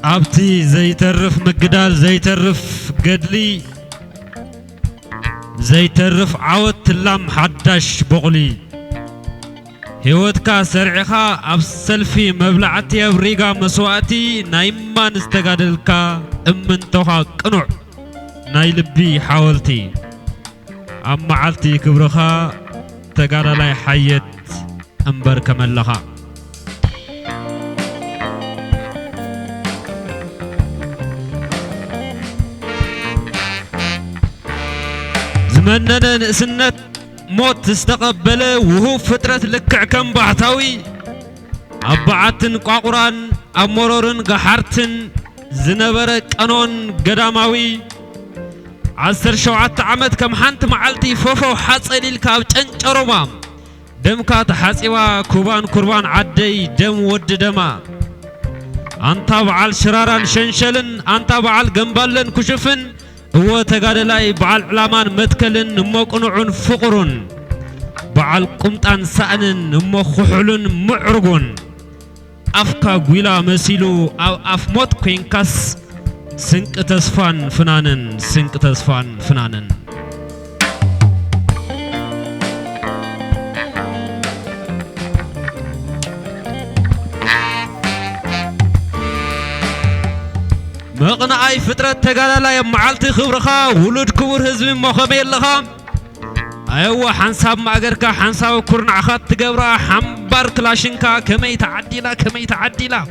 عبتي زي ترف مقدال زي ترف قدلي زي ترف عود تلام حداش بغلي هيوتكا سرعخا اب سلفي مبلعتي ابريغا مسواتي نايما نستقادلكا امنتوخا قنوع ناي لبي حاولتي اما عالتي كبرخا تقادا لاي حيت انبر كملخا زمننا نسنت موت استقبله وهو فترة لكع كم بعتاوي أبعتن قاقران أمورورن قحرتن زنبرك أنون قداماوي عسر شوعات عمد كم حانت معالتي فوفو حاصلي الكاب تنجرما دمكا تحاسيوا كوبان كربان عدي دم ود دما أنت بعال شراران شنشلن أنت بعال قنبالن كشفن هو تقادلاي بعال علامان متكلن موقنعون فقرون بعال قمطان سأنن مخحلن معرقون أفكا قويلا مسيلو أو أف موت كوينكاس سنك تسفان فنانن سنك تسفان فنانن مقنا أي فترة تقالا معالتي خبرخا ولود كبر هزمي مخميل لخا أيوة حنساب ماقركا حنساب كورنعخات تقبرا حنبار كلاشنكا كمي تعديلا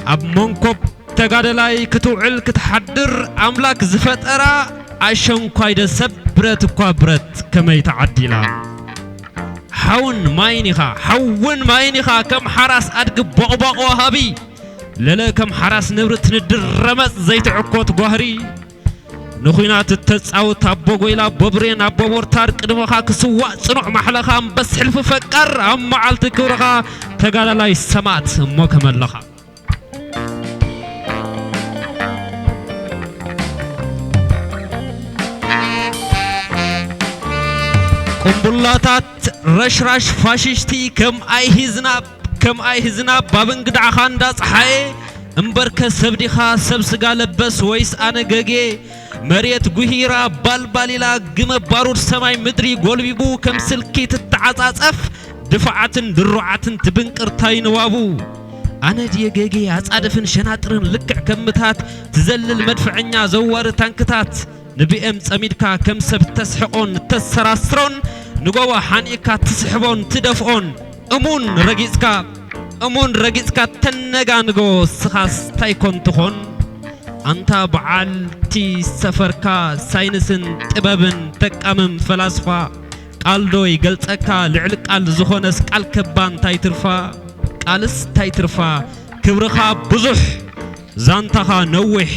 أب منكب تقالا كتوعل كتحدر أملاك زفترا عشان قايدة سبرت كوابرت كمي تعديلا حون ماينيخا كم حراس أدق بغبغ وهابي للا كم حراس نبرت ندرمت زيت عكوت قهري نخينات التسعوت أبو إلى ببرين أبو مرتار قدمخا كسواء صنع محلخا بس حلف فكر أما عالتك ورخا تقال لاي السمات مو كمال لخا قنبلاتات رشرش فاششتي كم أي هزناب بابن قدع خانداس حي امبركة سبديخا سبسقا لبس ويس أنا قاقي مريت قهيرا بالباليلا قم بارود سماي مدري قولبيبو كم سلكي تتعاطف دفعات دروعات تبنكر تاين وابو أنا دي قاقي عصادفن شناترن لكع كمتات تزل المدفعنا زوار تانكتات نبي ام تساميدكا كم سب تسحقون تسراسرون نقوى حانيكا تسحبون تدفعون أمون رجيسكا تنجانغو سخاس تايكون تخون أنت بعالتي سفركا ساينسن تبابن تكامم فلاسفا قالدوي قلتكا لعلك قال زخونس قال كبان تايترفا قالس تايترفا كبرخا بزح زانتخا نوح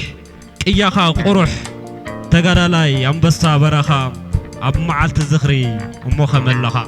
كياخا قروح تقرالاي أمبسا برخا أب معالت الزخري أموخا ملخا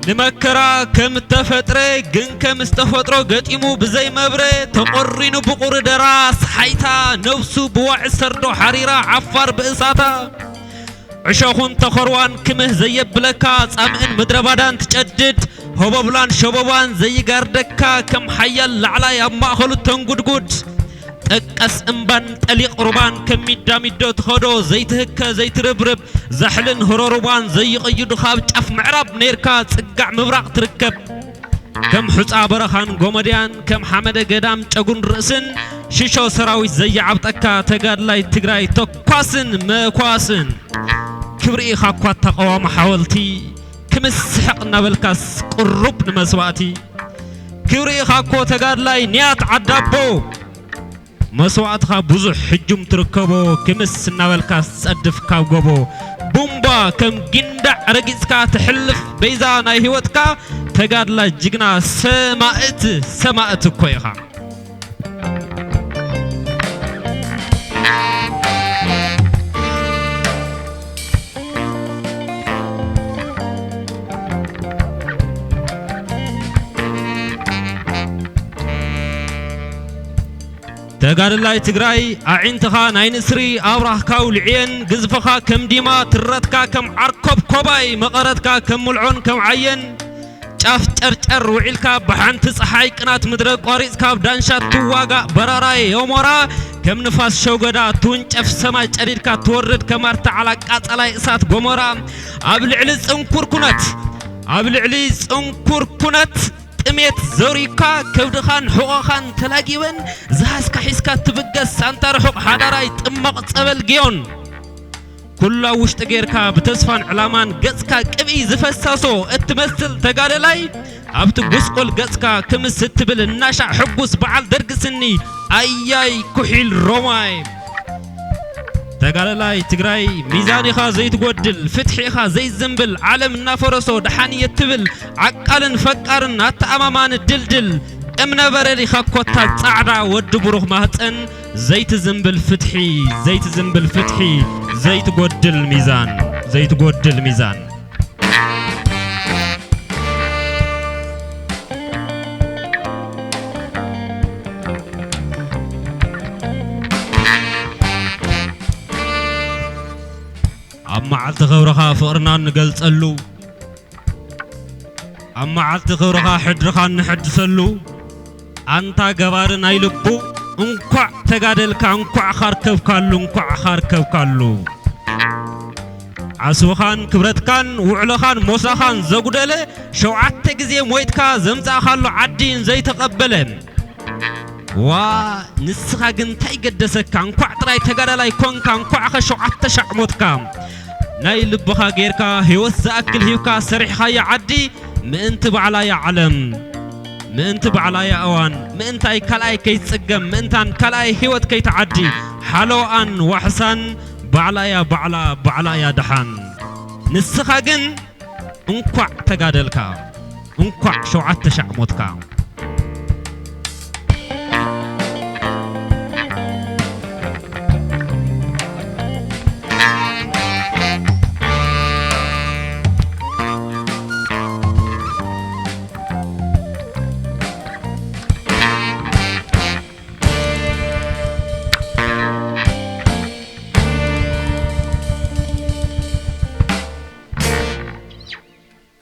نمكرا كم تفتري جن كم استفترو قتيمو بزي مبري تقرينو بقور دراس حيتا نفسو بوع سردو حريرا عفار بإساتا عشاخون تخروان كمه زي بلكا سامن مدربادان تجدد هبابلان شبابان زي قردكا كم حيال لعلاي أما أخلو تنقود تقس امبان تليق ربان كمي داميدو تخدو زيت هكا زيت ربرب زحلن هروربان زي قيدو خاب تف معراب نيركا تسقع مبراق تركب كم حصا برخان قومديان كم حمد قدام تقون رأسن شيشو سراويت زي عبطكا تقادلاي تقراي تقواسن مكواسن كبري خاكوات تقوام حاولتي كمس حق نبلكاس قرب نمسواتي كبري خاكو تقادلاي نيات عدابو مسواتها بزح حجم تركبو كمس نبلكاس أدف كاوغبو بومبا كم جندع رقيسكا تحلف بيزا ناي هيوتكا تقادلا جيغنا سماءت كويخا تقادلاي تقراي أعينتخا ناي نسري أوراخكا ولعين قزفخا كم ديما تردكا كم عركب كوباي مقردكا كم ملعون كم عين شاف ترتر وعيلكا بحان تصحاي قنات مدرق قاريزكا بدانشات تواغا براراي يومورا كم نفاس شوغدا تونچف سما جريدكا تورد كمارتا على قاصلاي اسات غمورا ابلعلي صنكركنت تميت زوريكا كودخان حقوقان تلاقيون زهاسكا حيسكا تبقس انتر حق حداراي تمق صبل جيون كل وشت غيركا بتسفان علامان قصكا قبي زفساسو اتمثل تقادلاي ابت غسقل قصكا كمس تبل الناشا حقوس بعل درقسني اياي كحيل روماي تقادلاي تقراي ميزاني خا زي تقودل فتحي خا زي زنبل عالم نافرسو دحاني يتبل عقالن فقارن اتامامان الدلدل امنا برلي خاكوتا صعدا ود بروخ ماهطن زيت زنبل فتحي زيت قدل ميزان أما عالت غورخا فقرنا نقلصلو أما عالت غورخا حدرخا نحدثلو أنتا قبارن أيلبو انقع تقادلكا انقع خاركب كالو عسوخان كبرتكان وعلخان موساخان زقودله شوعت تجزي مويتكا زمزا خالو عدين زي تقبله ونسخا جنتاي قدسكا انقع تراي تقادلاي كونكا انقع خشوعت شعموتكا ناي لبخا غيركا هيوت زاكل هيوكا سريحا يعدي مئنت بعلايا علم مئنت بعلايا اوان مئنتاي كلاي كي تصقم مئنتان كلاي هيوت كي تعدي حلوان وحسن بعلايا دحان نسخا جن انقع تقادلكا انقع شوعت شعموتكا